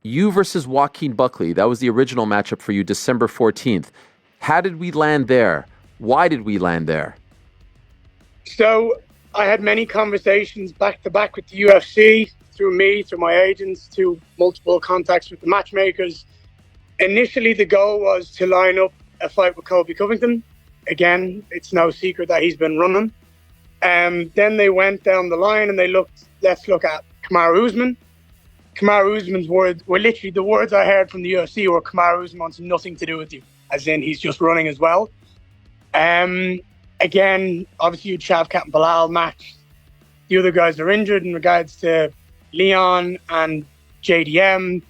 You versus Joaquin Buckley. That was the original matchup for you, December 14th. How did we land there? Why did we land there? So I had many conversations back to back with the UFC, through me, through my agents, to multiple contacts with the matchmakers. Initially, the goal was to line up a fight with Colby Covington. Again, it's no secret that he's been running. Then they went down the line and let's look at Kamaru Usman. Kamaru Usman's words were literally the words I heard from the UFC were Kamaru Usman wants nothing to do with you, as in he's just running as well. Again, obviously, Shavkat and Bilal match. The other guys are injured in regards to Leon and JDM,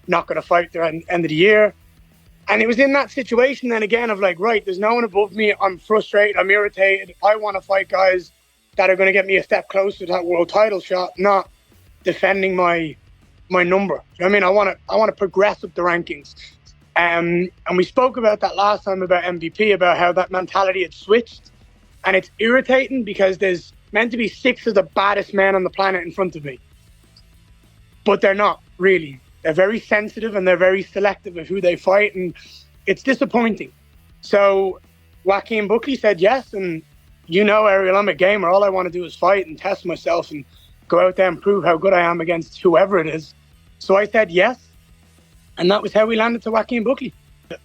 not going to fight at the end of the year. And it was in that situation then again of like, right, there's no one above me. I'm frustrated. I'm irritated. I want to fight guys that are going to get me a step closer to that world title shot, not defending my number. I mean, I want to progress up the rankings. And we spoke about that last time about MVP, about how that mentality had switched. And it's irritating because there's meant to be 6 of the baddest men on the planet in front of me. But they're not, really. They're very sensitive and they're very selective of who they fight. And it's disappointing. So Joaquin Buckley said yes. And you know, Ariel, I'm a gamer. All I want to do is fight and test myself and go out there and prove how good I am against whoever it is. So I said yes. And that was how we landed to Joaquin Buckley.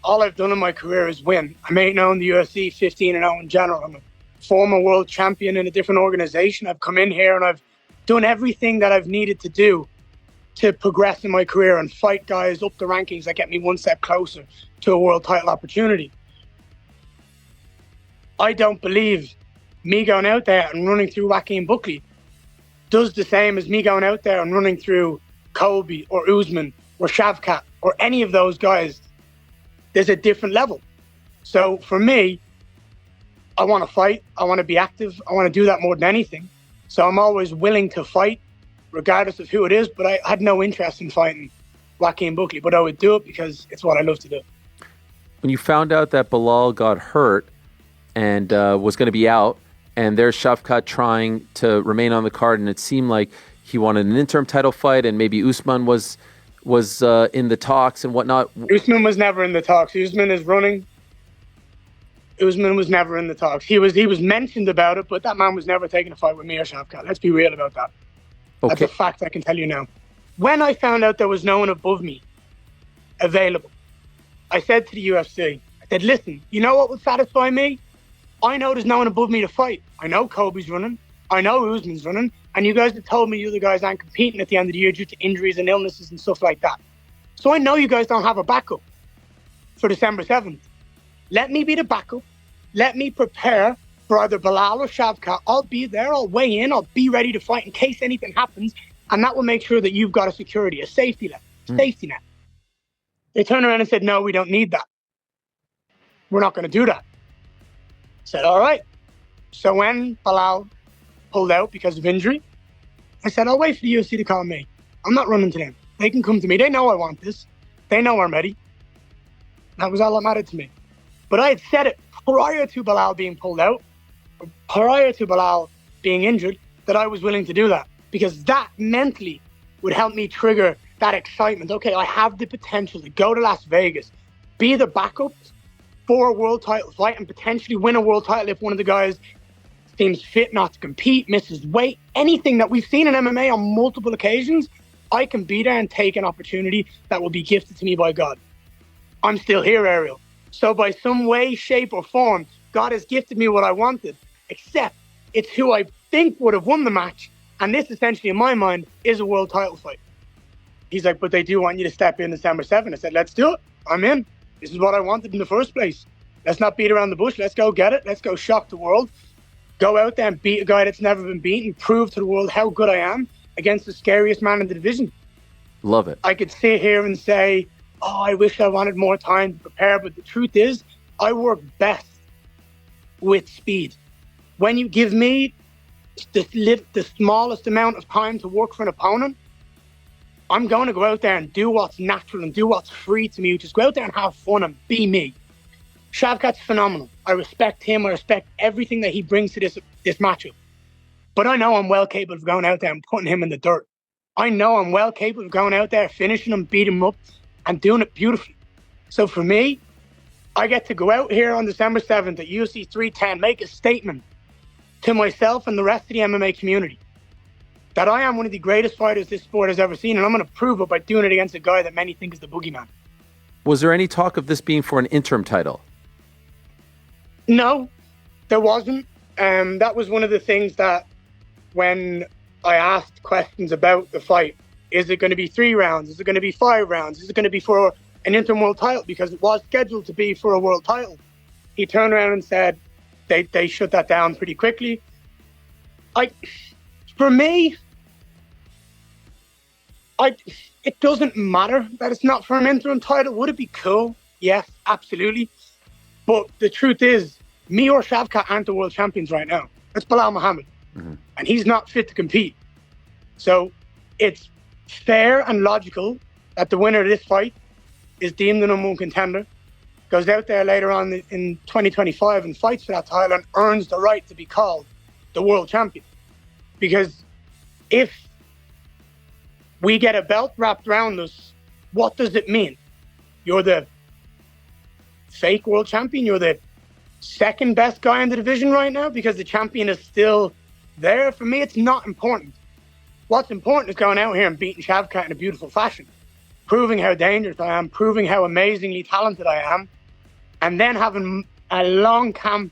All I've done in my career is win. I'm 8-0 in the UFC, 15-0 in general. I'm a former world champion in a different organization. I've come in here and I've done everything that I've needed to do to progress in my career and fight guys up the rankings that get me one step closer to a world title opportunity. I don't believe me going out there and running through Joaquin Buckley does the same as me going out there and running through Colby or Usman or Shavkat or any of those guys. There's a different level. So for me, I want to fight. I want to be active. I want to do that more than anything. So I'm always willing to fight, regardless of who it is. But I had no interest in fighting Joaquin Buckley, but I would do it because it's what I love to do. When you found out that Bilal got hurt and was going to be out, and there's Shavkat trying to remain on the card, and it seemed like he wanted an interim title fight, and maybe Usman was in the talks and whatnot. Usman was never in the talks. Usman is running. Usman was never in the talks. He was mentioned about it, but that man was never taking a fight with me or Shavkat. Let's be real about that. Okay. That's a fact I can tell you now. When I found out there was no one above me available, I said to the UFC, I said, listen, you know what would satisfy me? I know there's no one above me to fight. I know Colby's running. I know Usman's running. And you guys have told me you other guys aren't competing at the end of the year due to injuries and illnesses and stuff like that. So I know you guys don't have a backup for December 7th. Let me be the backup. Let me prepare for either Bilal or Shavkat. I'll be there. I'll weigh in. I'll be ready to fight in case anything happens. And that will make sure that you've got a security, a safety net. Safety net. They turned around and said, no, we don't need that. We're not going to do that. I said, all right. So when Bilal pulled out because of injury, I said, I'll wait for the UFC to call me. I'm not running to them. They can come to me. They know I want this. They know I'm ready. That was all that mattered to me. But I had said it prior to Bilal being pulled out, prior to Bilal being injured, that I was willing to do that. Because that mentally would help me trigger that excitement. Okay, I have the potential to go to Las Vegas, be the backup for a world title fight and potentially win a world title if one of the guys seems fit not to compete, misses weight, anything that we've seen in MMA on multiple occasions. I can be there and take an opportunity that will be gifted to me by God. I'm still here, Ariel. So by some way, shape or form, God has gifted me what I wanted, except it's who I think would have won the match. And this essentially, in my mind, is a world title fight. He's like, but they do want you to step in December 7th. I said, let's do it. I'm in. This is what I wanted in the first place. Let's not beat around the bush. Let's go get it. Let's go shock the world. Go out there and beat a guy that's never been beaten. Prove to the world how good I am against the scariest man in the division. Love it. I could sit here and say, oh, I wish I wanted more time to prepare. But the truth is, I work best with speed. When you give me the smallest amount of time to work for an opponent, I'm going to go out there and do what's natural and do what's free to me. Just go out there and have fun and be me. Shavkat's phenomenal. I respect him. I respect everything that he brings to this matchup. But I know I'm well capable of going out there and putting him in the dirt. I know I'm well capable of going out there, finishing him, beating him up, and doing it beautifully. So for me, I get to go out here on December 7th at UFC 310, make a statement to myself and the rest of the MMA community that I am one of the greatest fighters this sport has ever seen, and I'm going to prove it by doing it against a guy that many think is the boogeyman. Was there any talk of this being for an interim title? No, there wasn't. That was one of the things that when I asked questions about the fight, is it going to be 3 rounds? Is it going to be 5 rounds? Is it going to be for an interim world title? Because it was scheduled to be for a world title. He turned around and said they shut that down pretty quickly. For me, it doesn't matter that it's not for an interim title. Would it be cool? Yes, absolutely. But the truth is, me or Shavkat aren't the world champions right now. It's Belal Muhammad. Mm-hmm. And he's not fit to compete. So it's fair and logical that the winner of this fight is deemed the number 1 contender, goes out there later on in 2025 and fights for that title and earns the right to be called the world champion. Because if we get a belt wrapped around us, what does it mean? You're the fake world champion. You're the second best guy in the division right now because the champion is still there. For me, it's not important. What's important is going out here and beating Shavkat in a beautiful fashion, proving how dangerous I am, proving how amazingly talented I am, and then having a long camp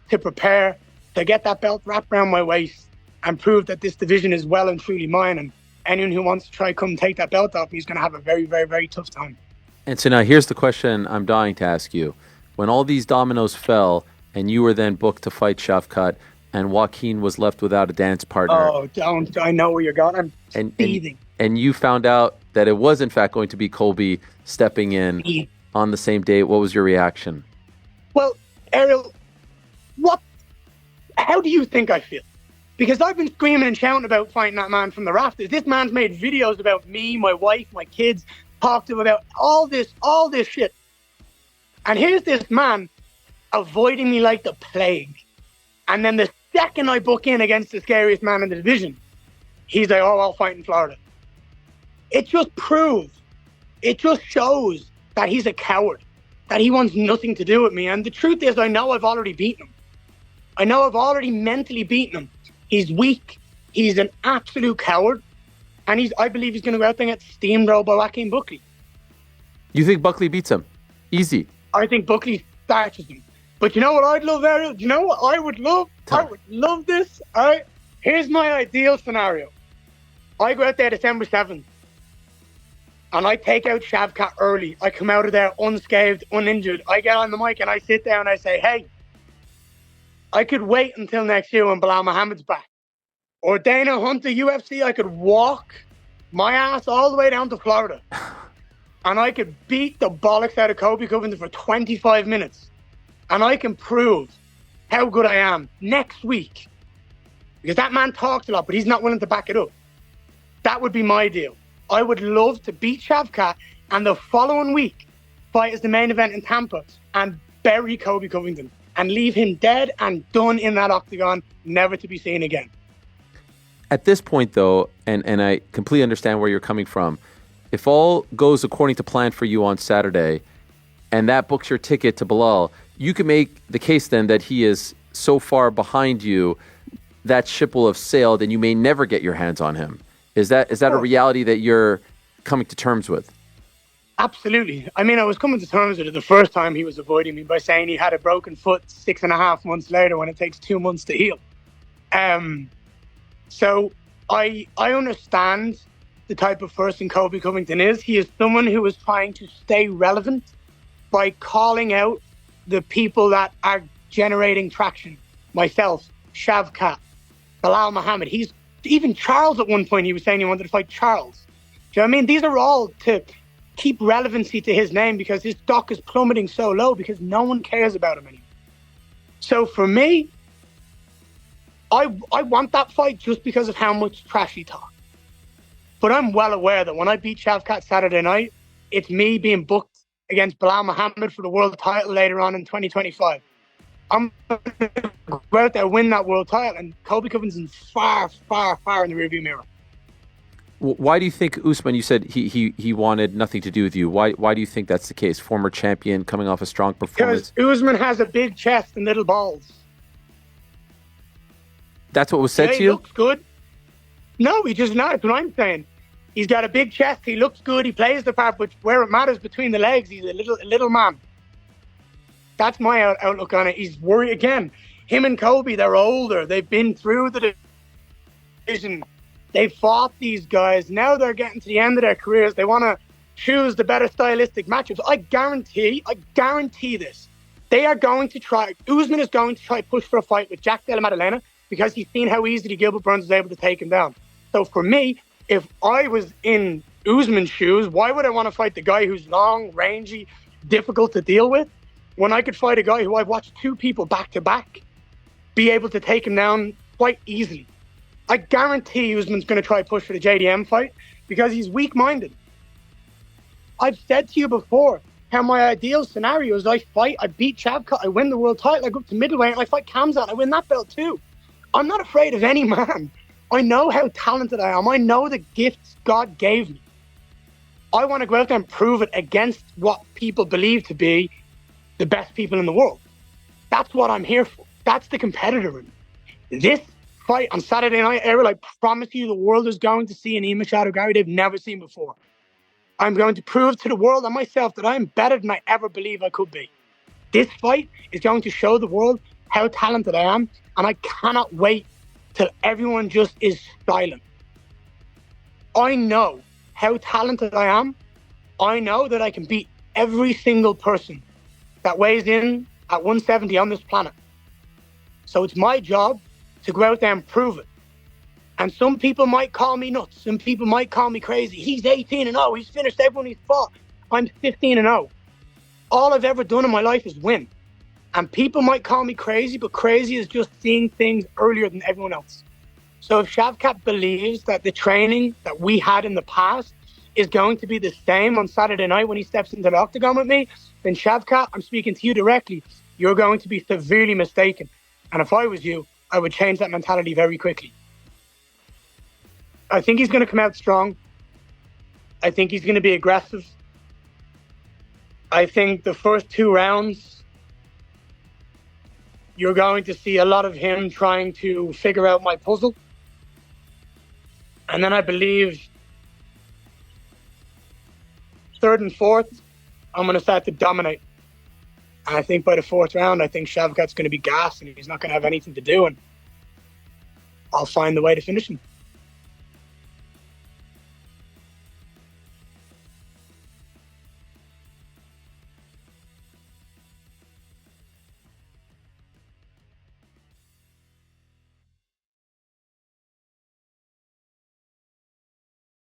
to prepare to get that belt wrapped around my waist and prove that this division is well and truly mine. And anyone who wants to try come take that belt off me is going to have a very, very, very tough time. And so now here's the question I'm dying to ask you. When all these dominoes fell and you were then booked to fight Shavkat and Joaquin was left without a dance partner. Oh, don't. I know where you're going. I'm seething. And you found out that it was in fact going to be Colby stepping in on the same day. What was your reaction? Well, Ariel, how do you think I feel? Because I've been screaming and shouting about fighting that man from the rafters. This man's made videos about me, my wife, my kids, talked to him about all this shit. And here's this man avoiding me like the plague. And then the second I book in against the scariest man in the division, he's like, oh, I'll fight in Florida. It just proves, it just shows that he's a coward, that he wants nothing to do with me. And the truth is, I know I've already beaten him. I know I've already mentally beaten him. He's weak. He's an absolute coward. And I believe he's going to go out there and get steamrolled by Joaquin Buckley. You think Buckley beats him? Easy. I think Buckley starches him. But you know what I'd love, Ariel? Do you know what I would love? I would love this. All right. Here's my ideal scenario. I go out there December 7th. And I take out Shavkat early. I come out of there unscathed, uninjured. I get on the mic and I sit down and I say, hey, I could wait until next year when Belal Muhammad's back. Or Dana Hunter UFC, I could walk my ass all the way down to Florida. And I could beat the bollocks out of Colby Covington for 25 minutes. And I can prove how good I am next week. Because that man talks a lot, but he's not willing to back it up. That would be my deal. I would love to beat Shavkat and the following week fight as the main event in Tampa and bury Colby Covington and leave him dead and done in that octagon, never to be seen again. At this point, though, and I completely understand where you're coming from, if all goes according to plan for you on Saturday and that books your ticket to Belal, you can make the case then that he is so far behind you that ship will have sailed and you may never get your hands on him. Is that a reality that you're coming to terms with? Absolutely. I mean, I was coming to terms with it the first time he was avoiding me by saying he had a broken foot 6.5 months later when it takes 2 months to heal. So I understand the type of person Colby Covington is. He is someone who is trying to stay relevant by calling out the people that are generating traction. Myself, Shavkat, Belal Muhammad. Even Charles at one point, he was saying he wanted to fight Charles. Do you know what I mean? These are all to keep relevancy to his name because his stock is plummeting so low because no one cares about him anymore. So for me, I want that fight just because of how much trash he talks. But I'm well aware that when I beat Shavkat Saturday night, it's me being booked against Belal Muhammad for the world title later on in 2025. I'm going to go out there, win that world title, and Colby Covington's far, far, far in the rearview mirror. Why do you think Usman? You said he wanted nothing to do with you. Why do you think that's the case? Former champion coming off a strong performance. Because Usman has a big chest and little balls. That's what was said to He you? looks good. No, he just not. That's what I'm saying. He's got a big chest. He looks good. He plays the part, but where it matters between the legs, he's a little man. That's my outlook on it. He's worried again. Him and Colby, they're older. They've been through the division. They fought these guys. Now they're getting to the end of their careers. They want to choose the better stylistic matchups. I guarantee this. They are going to try. Usman is going to try push for a fight with Jack Della Maddalena because he's seen how easily Gilbert Burns was able to take him down. So for me, if I was in Usman's shoes, why would I want to fight the guy who's long, rangy, difficult to deal with, when I could fight a guy who I've watched two people back to back be able to take him down quite easily? I guarantee Usman's going to try push for the JDM fight because he's weak-minded. I've said to you before how my ideal scenario is I beat Shavkat, I win the world title, I go up to middleweight, and I fight Khamzat, I win that belt too. I'm not afraid of any man. I know how talented I am. I know the gifts God gave me. I want to go out there and prove it against what people believe to be the best people in the world. That's what I'm here for. That's the competitor in me. This fight on Saturday night, Errol, I promise you the world is going to see an Ema Shadow Garry they've never seen before. I'm going to prove to the world and myself that I'm better than I ever believe I could be. This fight is going to show the world how talented I am, and I cannot wait till everyone just is silent. I know how talented I am. I know that I can beat every single person that weighs in at 170 on this planet. So it's my job to go out there and prove it. And some people might call me nuts. Some people might call me crazy. He's 18-0. He's finished everyone he's fought. I'm 15-0. All I've ever done in my life is win. And people might call me crazy, but crazy is just seeing things earlier than everyone else. So if Shavkat believes that the training that we had in the past is going to be the same on Saturday night when he steps into the octagon with me, then Shavkat, I'm speaking to you directly, you're going to be severely mistaken. And if I was you, I would change that mentality very quickly. I think he's going to come out strong. I think he's going to be aggressive. I think the first 2 rounds, you're going to see a lot of him trying to figure out my puzzle. And then I believe 3rd and 4th, I'm going to start to dominate. And I think by the 4th round, I think Shavkat's going to be gassed and he's not going to have anything to do. And I'll find the way to finish him.